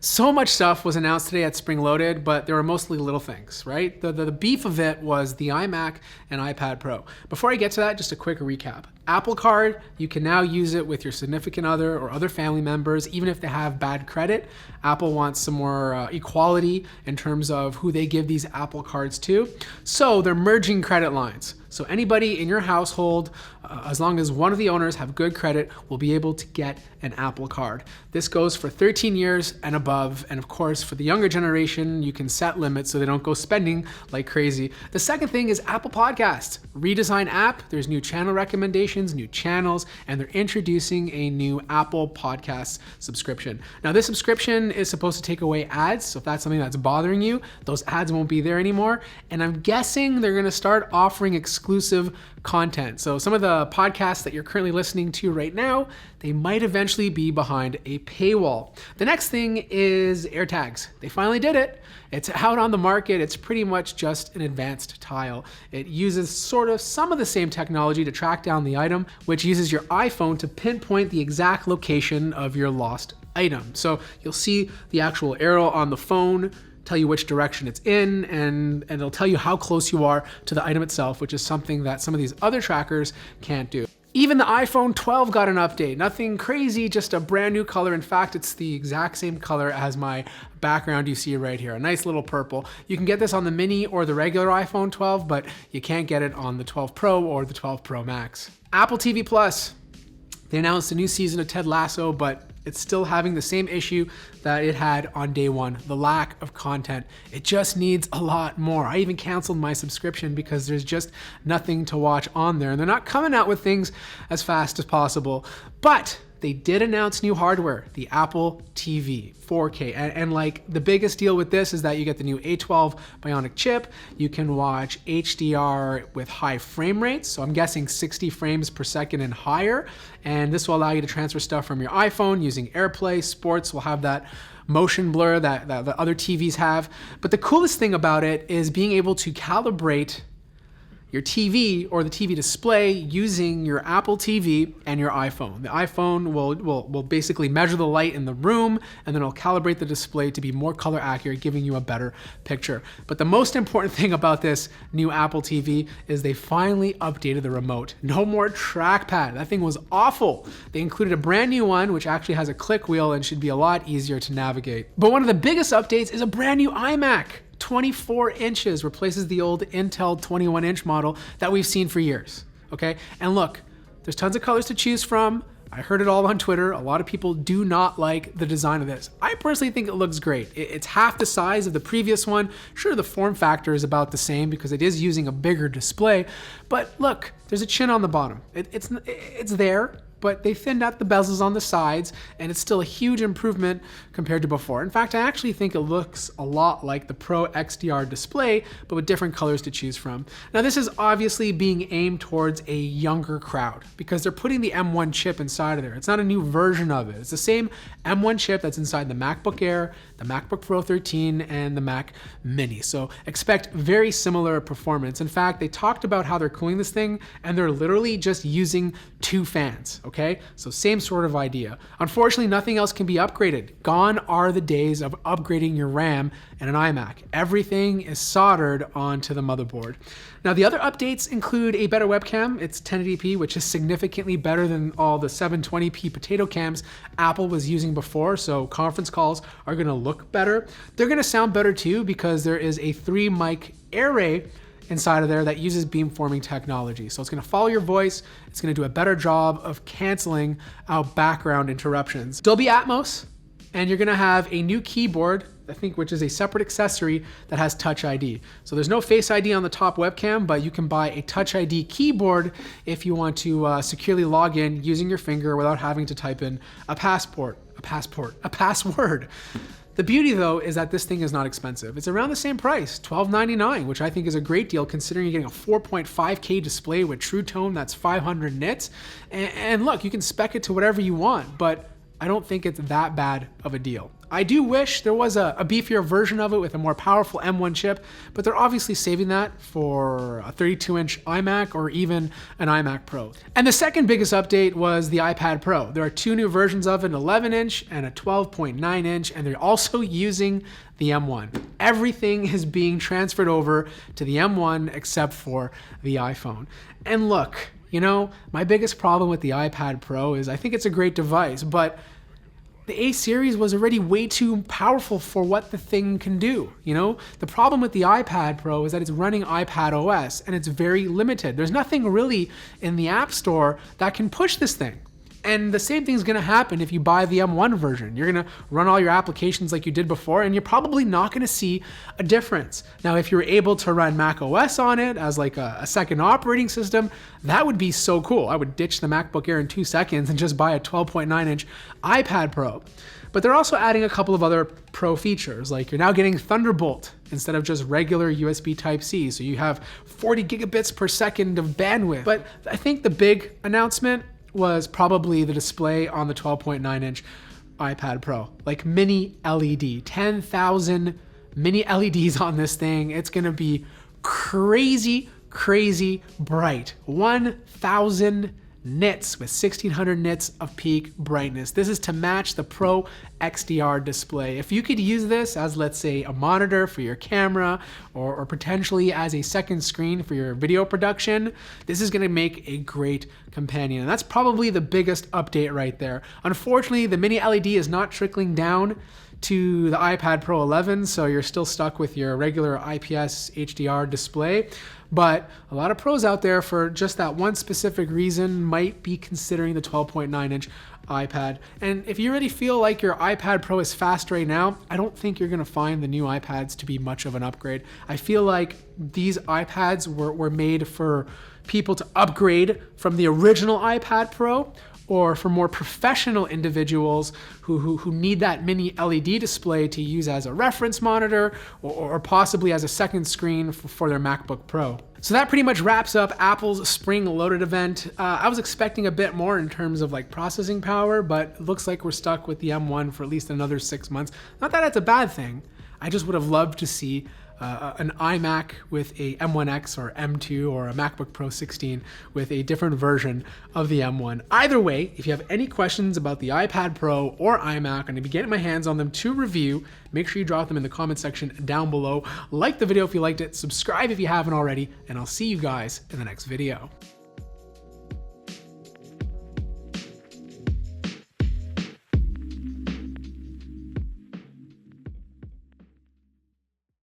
So much stuff was announced today at Spring Loaded, but there were mostly little things, right? The beef of it was the iMac and iPad Pro. Before I get to that, just a quick recap. Apple Card, you can now use it with your significant other or other family members, even if they have bad credit. Apple wants some more equality in terms of who they give these Apple Cards to. So they're merging credit lines. So anybody in your household, as long as one of the owners have good credit, will be able to get an Apple Card. This goes for 13 years and above. And of course, for the younger generation, you can set limits so they don't go spending like crazy. The second thing is Apple Podcasts. Redesigned app, there's new channel recommendations, new channels, and they're introducing a new Apple Podcasts subscription. Now this subscription is supposed to take away ads. So if that's something that's bothering you, those ads won't be there anymore. And I'm guessing they're gonna start offering exclusive content. So some of the podcasts that you're currently listening to right now, they might eventually be behind a paywall. The next thing is AirTags. They finally did it. It's out on the market. It's pretty much just an advanced tile. It uses sort of some of the same technology to track down the item, which uses your iPhone to pinpoint the exact location of your lost item. So you'll see the actual arrow on the phone, tell you which direction it's in, and it'll tell you how close you are to the item itself, which is something that some of these other trackers can't do. Even the iPhone 12 got an update. Nothing crazy, just a brand new color. In fact, it's the exact same color as my background you see right here, a nice little purple. You can get this on the mini or the regular iPhone 12, but you can't get it on the 12 Pro or the 12 Pro Max. Apple TV Plus. They announced a new season of Ted Lasso, but it's still having the same issue that it had on day one, the lack of content. It just needs a lot more. I even canceled my subscription because there's just nothing to watch on there. And they're not coming out with things as fast as possible. But they did announce new hardware, the Apple TV 4K. And like the biggest deal with this is that you get the new A12 Bionic chip. You can watch HDR with high frame rates. So I'm guessing 60 frames per second and higher. And this will allow you to transfer stuff from your iPhone using AirPlay. Sports will have that motion blur that the other TVs have. But the coolest thing about it is being able to calibrate your TV or the TV display using your Apple TV and your iPhone. The iPhone will basically measure the light in the room, and then it'll calibrate the display to be more color accurate, giving you a better picture. But the most important thing about this new Apple TV is they finally updated the remote. No more trackpad. That thing was awful. They included a brand new one, which actually has a click wheel and should be a lot easier to navigate. But one of the biggest updates is a brand new iMac. 24 inches replaces the old Intel 21-inch model that we've seen for years, okay? And look, there's tons of colors to choose from. I heard it all on Twitter. A lot of people do not like the design of this. I personally think it looks great. It's half the size of the previous one. Sure, the form factor is about the same because it is using a bigger display, but look, there's a chin on the bottom. It's there, but they thinned out the bezels on the sides, and it's still a huge improvement compared to before. In fact, I actually think it looks a lot like the Pro XDR display, but with different colors to choose from. Now, this is obviously being aimed towards a younger crowd because they're putting the M1 chip inside of there. It's not a new version of it. It's the same M1 chip that's inside the MacBook Air, the MacBook Pro 13, and the Mac Mini. So expect very similar performance. In fact, they talked about how they're cooling this thing, and they're literally just using 2 fans. Okay, so same sort of idea. Unfortunately, nothing else can be upgraded. Gone are the days of upgrading your RAM and an iMac. Everything is soldered onto the motherboard. Now, the other updates include a better webcam. It's 1080p, which is significantly better than all the 720p potato cams Apple was using before, so conference calls are gonna look better. They're gonna sound better too because there is a 3-mic array inside of there that uses beamforming technology. So it's gonna follow your voice, it's gonna do a better job of canceling out background interruptions. Dolby Atmos, and you're gonna have a new keyboard, I think, which is a separate accessory that has Touch ID. So there's no Face ID on the top webcam, but you can buy a Touch ID keyboard if you want to securely log in using your finger without having to type in a password. The beauty, though, is that this thing is not expensive. It's around the same price, $12.99, which I think is a great deal considering you're getting a 4.5K display with True Tone that's 500 nits. And look, you can spec it to whatever you want, but I don't think it's that bad of a deal. I do wish there was a beefier version of it with a more powerful M1 chip, but they're obviously saving that for a 32-inch iMac or even an iMac Pro. And the second biggest update was the iPad Pro. There are two new versions of it, an 11-inch and a 12.9-inch, and they're also using the M1. Everything is being transferred over to the M1 except for the iPhone. And look, you know, my biggest problem with the iPad Pro is I think it's a great device, but the A series was already way too powerful for what the thing can do. You know, the problem with the iPad Pro is that it's running iPad OS and it's very limited. There's nothing really in the App Store that can push this thing. And the same thing's gonna happen if you buy the M1 version. You're gonna run all your applications like you did before, and you're probably not gonna see a difference. Now, if you're able to run Mac OS on it as like a second operating system, that would be so cool. I would ditch the MacBook Air in 2 seconds and just buy a 12.9-inch iPad Pro. But they're also adding a couple of other Pro features, like you're now getting Thunderbolt instead of just regular USB Type-C, so you have 40 gigabits per second of bandwidth. But I think the big announcement was probably the display on the 12.9-inch iPad Pro, like mini LED, 10,000 mini LEDs on this thing. It's gonna be crazy bright. 1,000 nits with 1600 nits of peak brightness. This is to match the Pro XDR display. If you could use this as, let's say, a monitor for your camera or potentially as a second screen for your video production, this is gonna make a great companion. And that's probably the biggest update right there. Unfortunately, the mini LED is not trickling down to the iPad Pro 11, so you're still stuck with your regular IPS HDR display. But a lot of pros out there, for just that one specific reason, might be considering the 12.9-inch iPad. And if you already feel like your iPad Pro is fast right now, I don't think you're gonna find the new iPads to be much of an upgrade. I feel like these iPads were made for people to upgrade from the original iPad Pro, or for more professional individuals who need that mini LED display to use as a reference monitor or possibly as a second screen for their MacBook Pro. So that pretty much wraps up Apple's Spring Loaded event. I was expecting a bit more in terms of like processing power, but it looks like we're stuck with the M1 for at least another 6 months. Not that that's a bad thing. I just would have loved to see an iMac with a M1X or M2 or a MacBook Pro 16 with a different version of the M1. Either way, if you have any questions about the iPad Pro or iMac, I'm going to be getting my hands on them to review. Make sure you drop them in the comment section down below. Like the video if you liked it, subscribe if you haven't already, and I'll see you guys in the next video.